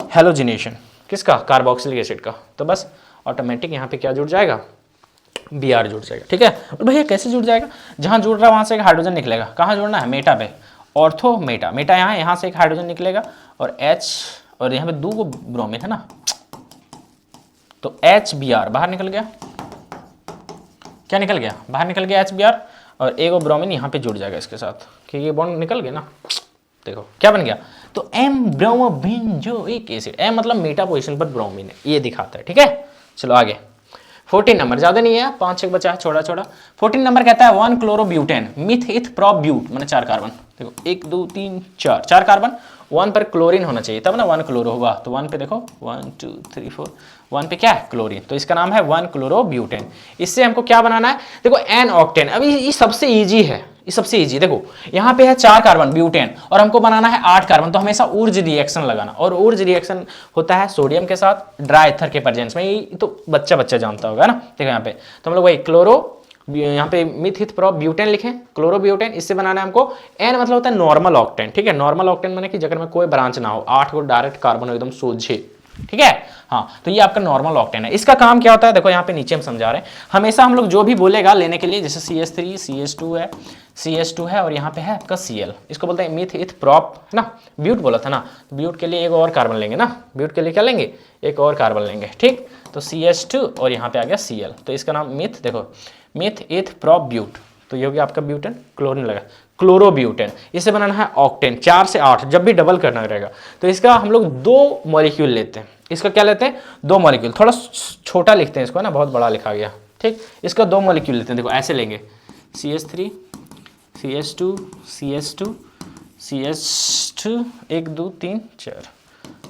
हेलोजिनेशन, किसका, कार्बोक्सिलिक एसिड का। तो बस ऑटोमेटिक यहाँ पे क्या जुड़ जाएगा, Br जुड़ जाएगा, ठीक है। और भैया कैसे जुड़ जाएगा, जहाँ जुड़ रहा है वहाँ से एक हाइड्रोजन निकलेगा, कहाँ जुड़ना है, मेटा पे, ऑर्थो मेटा, मेटा यहाँ से एक हाइड्रोजन निकलेगा और H, और यहाँ पे 2 को ब्रोमीन है ना, तो HBr बाहर निकल गया, क्या निकल गया, बाहर निकल गया HBr, और एक ब्रोमीन यहाँ पे जुड़ जाएगा इसके साथ, क्योंकि ये बॉन्ड निकल गया ना, देखो क्या बन गया, तो M ब्रोमोबेंजोइक एसिड, M मतलब मेटा पोजीशन पर ब्रोमीन है, ये दिखाता है, ठीक है। चलो आगे 14 नंबर, ज्यादा नहीं है, 5-6 बचा है, छोड़ा 14 नंबर कहता है 1 chlorobutane meth eth prop but, मैंने 4 कार्बन, देखो 1 2 3 4 कार्बन, 1 पर क्लोरीन होना चाहिए तब ना 1 क्लोरो होगा, तो 1 पे देखो 1 2 3 4, 1 पे क्या है, क्लोरीन, तो इसका नाम है 1 क्लोरोब्यूटेन। इससे हमको क्या बनाना है, देखो एन ऑक्टेन, अभी ये सबसे ईजी है, ये सबसे ईजी। देखो यहाँ पे है 4 कार्बन ब्यूटेन और हमको बनाना है 8 कार्बन, तो हमेशा ऊर्ज रिएक्शन लगाना, और ऊर्ज रिएक्शन होता है सोडियम के साथ ड्राई ईथर के प्रेजेंस में, ये तो बच्चा जानता होगा ना। देखो यहाँ पे तो हम लोग वही क्लोरो, यहाँ पे मिथ प्रोप ब्यूटेन लिखें, क्लोरोब्यूटेन, इससे बनाना है हमको एन मतलब होता है नॉर्मल ऑक्टेन, ठीक है। नॉर्मल ऑक्टेन माने कि जगह में कोई ब्रांच ना हो, 8 को डायरेक्ट कार्बन एकदम सोझे, ठीक है, हाँ, तो ये आपका नॉर्मल ऑक्टेन है। इसका काम क्या होता है, देखो यहाँ पे नीचे हम समझा रहे हैं, हमेशा हम लोग जो भी बोलेगा लेने के लिए, जैसे CH3 CH2 है और यहाँ पे है आपका Cl, इसको बोलते हैं मिथ इथ प्रोप, है ना, ब्यूट बोला था ना, ब्यूट के लिए एक और कार्बन लेंगे ना, ब्यूट के लिए क्या लेंगे, एक और कार्बन लेंगे, ठीक। तो CH2 और यहाँ पे आ गया Cl, तो इसका नाम मिथ, देखो मिथ इथ प्रोप ब्यूट, तो ये हो गया आपका ब्यूटेन, क्लोरीन लगा, क्लोरोब्यूटेन। इसे बनाना है ऑक्टेन, 4 से 8 जब भी डबल करना रहेगा तो इसका हम लोग 2 मॉलिक्यूल लेते हैं। इसका क्या लेते हैं? 2 मॉलिक्यूल, थोड़ा छोटा लिखते हैं इसको ना, बहुत बड़ा लिखा गया, ठीक। इसका 2 मॉलिक्यूल लेते हैं, देखो ऐसे लेंगे CH3 CH2 CH2 CH2 1 2 3 4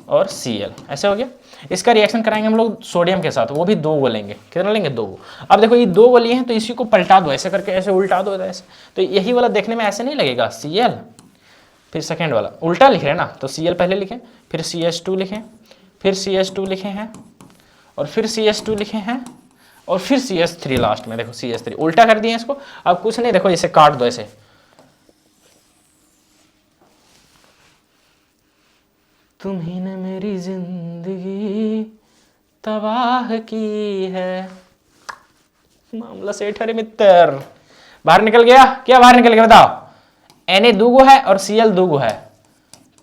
और Cl, ऐसे हो गया। इसका रिएक्शन कराएंगे हम लोग सोडियम के साथ, वो भी 2 गो लेंगे। कितना लेंगे? 2 गो। अब देखो ये 2 गो लिए हैं तो इसी को पलटा दो ऐसे करके, ऐसे उल्टा दो ऐसे, तो यही वाला देखने में ऐसे नहीं लगेगा Cl, फिर सेकेंड वाला उल्टा लिख रहे हैं ना, तो Cl पहले लिखें, फिर CH2 लिखें, फिर CH2 लिखे हैं, और फिर CH2 लिखे हैं, और फिर CH3 लास्ट में। देखो CH3 उल्टा कर दिए इसको। अब कुछ नहीं, देखो इसे काट दो ऐसे, तुम्ही ने मेरी जिंदगी तबाह की है, मामला सेठ है रे मित्र। बाहर निकल गया क्या? बाहर निकल गया बताओ। Na 2 गो है और Cl 2 गो है,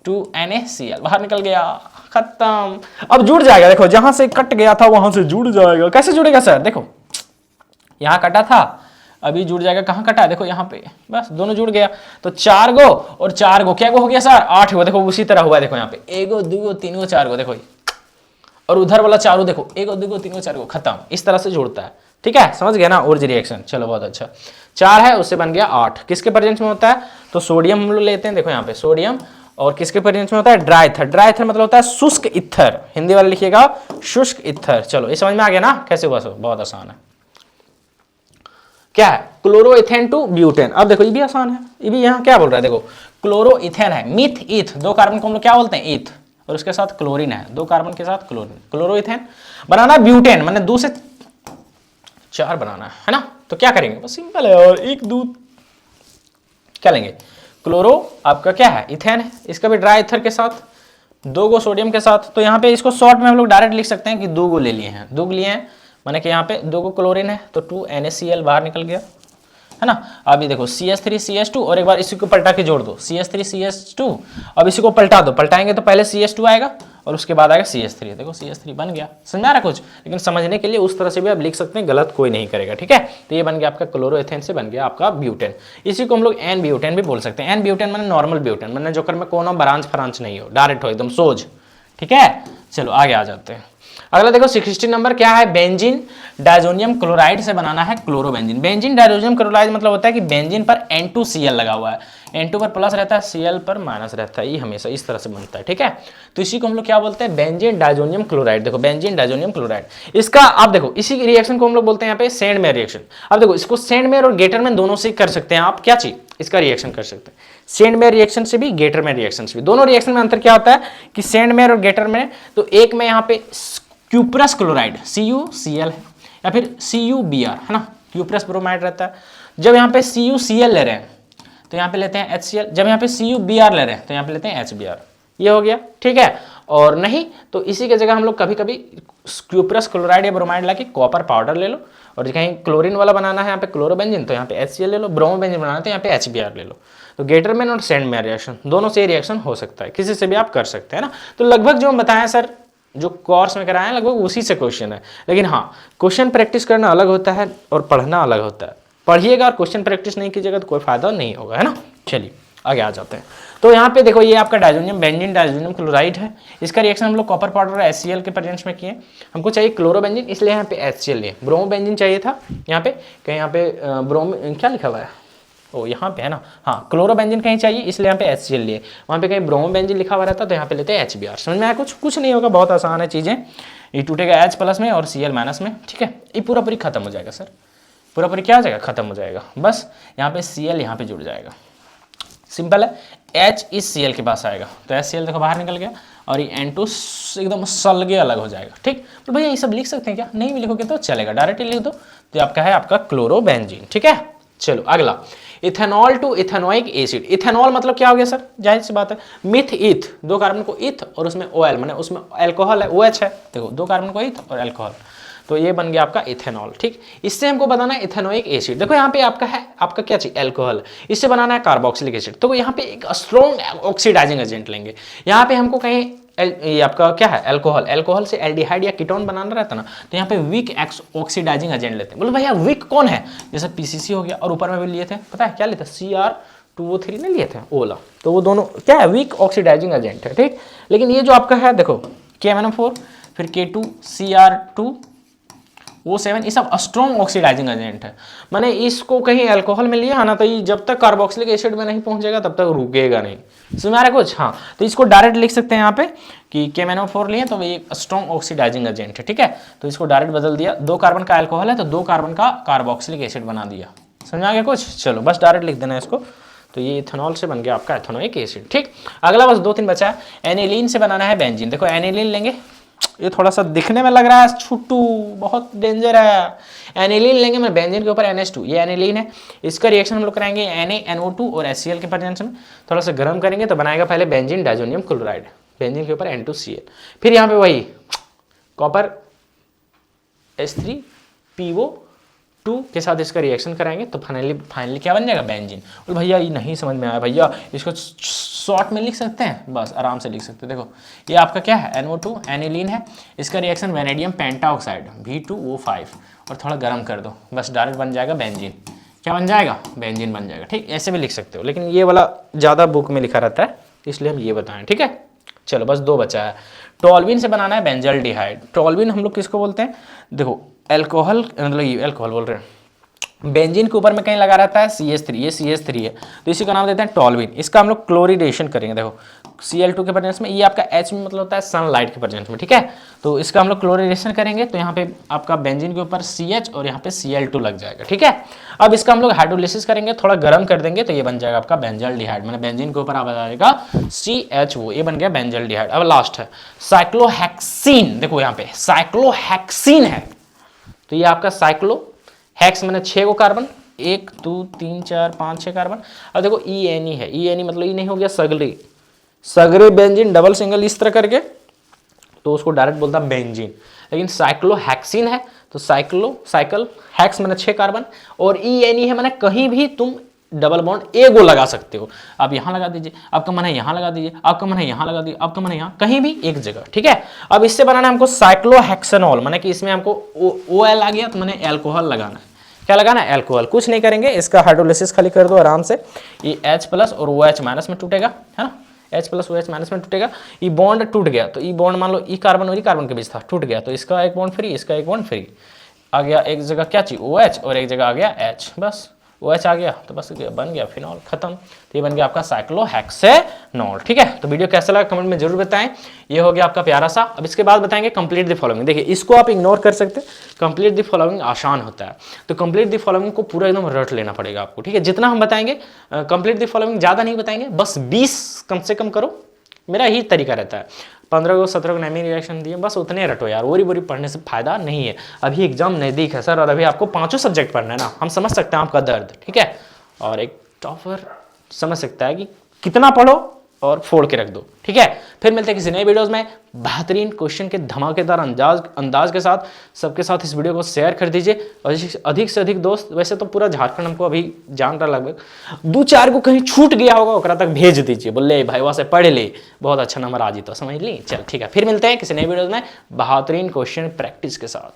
2NaCl बाहर निकल गया, खत्म। अब जुड़ जाएगा, देखो जहां से कट गया था वहां से जुड़ जाएगा। कैसे जुड़ेगा सर? देखो यहां कटा था, अभी जुड़ जाएगा। कहां कटा? देखो यहाँ पे, बस दोनों जुड़ गया। तो 4 गो और 4 गो, क्या गो हो गया सर? 8 गो। देखो उसी तरह हुआ है, देखो यहाँ पे 1 गो 2 गो 3 गो 4 गो, देखो, और उधर वाला 4 गो, देखो 1 गो 2 गो 3 गो 4 गो, खत्म। इस तरह से जुड़ता है, ठीक है, समझ गया ना? ओरिज रिएक्शन, चलो बहुत अच्छा। 4 है, उससे बन गया 8। किसके प्रेजेंस में होता है? तो सोडियम हम लोग लेते हैं, देखो यहाँ पे सोडियम, और किसके प्रेजेंस में होता है? ड्राईथर। ड्राईथर मतलब होता है शुष्क इथर, हिंदी वाले लिखिएगा शुष्क इथर। चलो ये समझ में आ गया ना कैसे हुआ? सो बहुत आसान है। क्या है? Chloroethane to butane. अब देखो ये भी आसान है, ये भी यहाँ क्या बोल रहा है? देखो क्लोरोइथेन है, मिथ ईथ, 2 कार्बन को हम लोग क्या बोलते हैं? ईथ, और उसके साथ क्लोरीन है, 2 कार्बन के साथ क्लोरीन। क्लोरोइथेन बनाना ब्यूटेन, मैंने 2 से 4 बनाना है ना। तो क्या करेंगे? बस सिंपल है, और 1 2 क्या लेंगे? क्लोरो आपका क्या है? इथेन है, इसका भी ड्राई इथर के साथ, 2 गो सोडियम के साथ। तो यहाँ पे इसको शॉर्ट में हम लोग डायरेक्ट लिख सकते हैं कि 2 गो ले लिए हैं, 2 गो लिए हैं, माने कि यहाँ पे 2 गो क्लोरीन है, तो 2NaCl बाहर निकल गया, है ना। अभी देखो CH3 CH2, और एक बार इसी को पलटा के जोड़ दो, CH3 CH2। अब इसी को पलटा दो, पलटाएंगे तो पहले CH2 आएगा और उसके बाद आएगा CH3। देखो CH3 बन गया। समझ में आ रहा कुछ? लेकिन समझने के लिए उस तरह से भी आप लिख सकते हैं, गलत कोई नहीं करेगा, ठीक है। तो ये बन गया आपका क्लोरोइथेन से बन गया आपका ब्यूटेन। इसी को हम लोग एन ब्यूटेन भी बोल सकते हैं। एन ब्यूटेन मैंने नॉर्मल ब्यूटेन, मैंने जोकर में कोनो ब्रांच फ्रांच नहीं हो, डायरेक्ट हो एकदम सोज, ठीक है। चलो आगे आ जाते हैं। अगला देखो 16 नंबर क्या है? बेंजीन डायजोनियम क्लोराइड से बनाना है क्लोरोबेंजीन। बेंजीन डायजोनियम क्लोराइड मतलब होता है कि बेंजीन पर N2Cl लगा हुआ है, N2 पर प्लस रहता है, Cl पर माइनस रहता है, ये हमेशा इस तरह से बनता है, ठीक है। तो इसी को हम लोग क्या बोलते हैं? Benzene diazonium chloride. देखो बेंजीन डायजोनियम क्लोराइड, इसका आप देखो इसी रिएक्शन को हम लोग बोलते हैं यहाँ पे सेंडमेयर रिएक्शन। अब देखो इसको सेंडमेयर और गेटरमैन दोनों से कर सकते हैं आप, क्या चीज? इसका रिएक्शन कर सकते हैं सेंडमेयर रिएक्शन से भी, गेटरमैन रिएक्शन से भी। दोनों रिएक्शन में अंतर क्या होता है कि सेंडमेयर और गेटरमैन, तो एक में यहाँ पे क्यूप्रस क्लोराइड CuCl है, या फिर CuBr है ना, क्यूप्रस ब्रोमाइड रहता है। जब यहाँ पे CuCl ले रहे हैं तो यहाँ पे लेते हैं HCl, जब यहाँ पे CuBr ले रहे हैं तो यहाँ पे लेते हैं HBr। ये हो गया, ठीक है। और नहीं तो इसी के जगह हम लोग कभी कभी क्यूप्रस क्लोराइड या ब्रोमाइड लाके कॉपर पाउडर ले लो, और कहीं क्लोरीन वाला बनाना है यहाँ पे क्लोरोबेंजीन तो यहाँ पे HCl ले लो, ब्रोमोबेंजीन बनाना है तो यहाँ पे HBr ले लो। तो गेटरमैन और सेंडमेयर रिएक्शन दोनों से रिएक्शन हो सकता है, किसी से भी आप कर सकते हैं ना। तो लगभग जो हम बताएं सर, जो कोर्स में कराए हैं लगभग उसी से क्वेश्चन है। लेकिन हाँ, क्वेश्चन प्रैक्टिस करना अलग होता है और पढ़ना अलग होता है। पढ़िएगा और क्वेश्चन प्रैक्टिस नहीं कीजिएगा तो कोई फायदा नहीं होगा, है ना। चलिए आगे आ जाते हैं। तो यहाँ पे देखो ये आपका डायजोनियम बेंजीन डायजोनियम क्लोराइड है, इसका रिएक्शन हम लोग कॉपर पाउडर और HCl के प्रेजेंस में किए। हमको चाहिए क्लोरोबेंजीन, इसलिए यहाँ पे HCl लिए। ब्रोमोबेंजीन चाहिए था यहाँ पे, कहीं यहाँ पे ब्रोम क्या लिखा हुआ है, ओ यहाँ पे है ना, हाँ क्लोरोबेंजीन कहीं चाहिए इसलिए यहाँ पे HCl लिए। वहाँ पे कहीं ब्रोमोबेंजीन लिखा हुआ रहता तो यहाँ पे लेते हैं HBr। समझ में आया कुछ? कुछ नहीं होगा, बहुत आसान है चीज़ें। ये टूटेगा H प्लस में और Cl माइनस में, ठीक है। ये पूरा पूरी खत्म हो जाएगा सर, पूरा पूरी क्या हो जाएगा? खत्म हो जाएगा। बस यहाँ पे Cl यहाँ पे जुड़ जाएगा, सिंपल है। H इस Cl के पास आएगा तो HCl देखो बाहर निकल गया, और ये N2 एकदम सलगे अलग हो जाएगा, ठीक। तो भैया ये सब लिख सकते हैं क्या? नहीं भी लिखोगे तो चलेगा, डायरेक्टली लिख दो। तो आपका है आपका क्लोरोबेंजीन, ठीक है। चलो अगला, ethanol to ethanoic acid. Ethanol मतलब क्या हो गया सर? जाहिर सी बात है, मिथ ईथ, 2 कार्बन को ईथ और उसमें OL, माने उसमें अल्कोहल है, OH है। देखो 2 कार्बन को ईथ और अल्कोहल, तो ये बन गया आपका इथेनॉल, ठीक। इससे हमको बनाना है इथेनोइक एसिड। देखो यहाँ पे आपका है आपका क्या चाहिए? अल्कोहल। इससे बनाना है कार्बोक्सिलिक एसिड, तो यहाँ पे एक स्ट्रॉन्ग ऑक्सीडाइजिंग एजेंट लेंगे। यहाँ पे हमको कहीं ये आपका क्या है, अल्कोहल, अल्कोहल से एल्डिहाइड या कीटोन बनाना रहता ना, तो यहाँ पे वीक ऑक्सीडाइजिंग एजेंट लेते हैं। बोले भैया वीक कौन है, जैसे पीसीसी हो गया, और ऊपर में भी लिए थे, पता है क्या लेते हैं, CR2O3 ने लिए थे ओला, तो वो दोनों क्या है, वीक ऑक्सीडाइजिंग एजेंट है, ठीक। लेकिन ये जो आपका है देखो KMnO4 फिर K2CR2O7 ये सब स्ट्रॉन्ग ऑक्सीडाइजिंग एजेंट है। माने इसको कहीं अल्कोहल में लिया ना, तो ये जब तक कार्बोक्सिलिक एसिड में नहीं पहुंचेगा तब तक रुकेगा नहीं। समझ में आ रहा है कुछ? हाँ, तो इसको डायरेक्ट लिख सकते हैं यहाँ पे कि KMnO4 लिए तो ये स्ट्रॉन्ग ऑक्सीडाइजिंग एजेंट है, ठीक है। तो इसको डायरेक्ट बदल दिया, 2 कार्बन का अल्कोहल है तो 2 कार्बन का कार्बोक्सिलिक एसिड बना दिया। समझ आ गया कुछ? चलो बस डायरेक्ट लिख देना इसको, तो ये इथेनॉल से बन गया आपका एथेनोइक एसिड, ठीक। अगला बस 2-3 बचा है, एनिलीन से बनाना है बेंजीन। देखो एनिलीन लेंगे, ये थोड़ा सा दिखने में लग रहा है छुट्टू, बहुत डेंजर है। एनिलीन लेंगे मैं बेंजीन के ऊपर NH2, ये एनिलीन है, इसका रिएक्शन हम लोग कराएंगे NaNO2 और HCl के प्रेजेंस में, थोड़ा सा गर्म करेंगे तो बनाएगा पहले बेंजीन डाइजोनियम क्लोराइड, बेंजीन के ऊपर N2Cl, फिर यहाँ पे वही कॉपर H3PO2 के साथ इसका रिएक्शन कराएंगे तो फाइनली क्या बन जाएगा, बेंजीन। और भैया ये नहीं समझ में आया भैया, इसको शॉर्ट में लिख सकते हैं, बस आराम से लिख सकते हैं। देखो ये आपका क्या है, NO2 एनिलीन है, इसका रिएक्शन वेनेडियम पेंटाऑक्साइड V2O5 और थोड़ा गर्म कर दो, बस डायरेक्ट बन जाएगा बेंजीन। क्या बन जाएगा, बेंजीन बन जाएगा, ठीक। ऐसे भी लिख सकते हो, लेकिन ये वाला ज़्यादा बुक में लिखा रहता है इसलिए हम ये बताएं, ठीक है। चलो बस 2 बचा है, टोल्यूइन से बनाना है बेंजल्डिहाइड। टोल्यूइन हम लोग किसको बोलते हैं, देखो अल्कोहल, मतलब ये अल्कोहल बोल रहे हैं, बेंजीन के ऊपर में कहीं लगा रहता है CH3, ये CH3 है तो इसी का नाम देते हैं टोल्यूइन। इसका हम लोग क्लोरीडेशन करेंगे, देखो Cl2 के प्रेजेंस में, ये आपका H में मतलब होता है सनलाइट के प्रेजेंस में, ठीक है। तो इसका हम लोग क्लोरीडेशन करेंगे तो यहाँ पे आपका बेंजीन के ऊपर CH और यहाँ पे Cl2 लग जाएगा, ठीक है। अब इसका हम लोग हाइड्रोलिसिस करेंगे, थोड़ा गर्म कर देंगे तो ये बन जाएगा आपका बेंजल्डिहाइड, मैंने बेंजीन के ऊपर आ जाएगा CHO, ये बन गया बेंजल्डिहाइड। अब लास्ट है साइक्लोहेक्सीन, देखो यहाँ पे साइक्लोहेक्सीन है, तो ये आपका साइक्लो हेक्स मैंने 6 को कार्बन, 1 2 3 4 5 6 कार्बन। अब देखो ENE है, ENE मतलब ये नहीं हो गया सगरे, सगरे बेंजीन डबल सिंगल इस तरह करके, तो उसको डायरेक्ट बोलता बेंजीन। लेकिन साइक्लोहेक्सीन है तो साइकल हेक्स मैंने 6 कार्बन, और ENE है मैंने कहीं भी तुम डबल बॉन्ड एगो लगा सकते हो, आप यहाँ लगा दीजिए, आपका मन है यहाँ लगा दीजिए, आपका मन है यहाँ लगा दीजिए, आपका मन है यहाँ, कहीं भी एक जगह, ठीक है। अब इससे बनाना है हमको साइक्लोहेक्सेनॉल, माने कि इसमें हमको OL आ गया तो मैंने अल्कोहल लगाना है, क्या लगाना है, अल्कोहल। कुछ नहीं करेंगे, इसका हाइड्रोलिसिस खाली कर दो आराम से, ये H+ और OH- में टूटेगा, है ना, H+ OH- में टूटेगा, ये बॉन्ड टूट गया तो ये बॉन्ड मान लो ई कार्बन और ई कार्बन के बीच था, टूट गया तो इसका एक बॉन्ड फ्री, इसका एक बॉन्ड फ्री, आ गया एक जगह क्या चीज OH और एक जगह आ गया H, बस OH आ गया तो बस बन गया फिनॉल, खत्म। तो ये बन गया आपका साइक्लोहेक्सेनॉल, ठीक है। तो वीडियो कैसा लगा कमेंट में जरूर बताएं। ये हो गया आपका प्यारा सा। अब इसके बाद बताएंगे कंप्लीट द फॉलोइंग। देखिए इसको आप इग्नोर कर सकते, कंप्लीट द फॉलोइंग आसान होता है, तो कंप्लीट द फॉलोइंग को पूरा एकदम रट लेना पड़ेगा आपको, ठीक है। जितना हम बताएंगे कंप्लीट द फॉलोइंग ज़्यादा नहीं बताएंगे, बस 20 कम से कम करो, मेरा ही तरीका रहता है। 15 को 17 को नेमी रिएक्शन दिए, बस उतने रटो यार, वोरी बोरी पढ़ने से फायदा नहीं है। अभी एग्जाम नज़दीक है सर, और अभी आपको 5 सब्जेक्ट पढ़ना है ना, हम समझ सकते हैं आपका दर्द, ठीक है। और एक टॉपर समझ सकता है कि कितना पढ़ो और फोड़ के रख दो, ठीक है। फिर मिलते हैं किसी नए वीडियोस में बेहतरीन क्वेश्चन के धमाकेदार अंदाज के साथ। सबके साथ इस वीडियो को शेयर कर दीजिए, और अधिक से अधिक दोस्त, वैसे तो पूरा झारखंड हमको अभी जान रहा, लगभग 2-4 को कहीं छूट गया होगा, ओकरा तक भेज दीजिए, बोले भाई वहाँ से पढ़ ले, बहुत अच्छा नंबर आ जी, तो समझ ली। चल ठीक है, फिर मिलते हैं किसी नए वीडियोज में बेहतरीन क्वेश्चन प्रैक्टिस के साथ।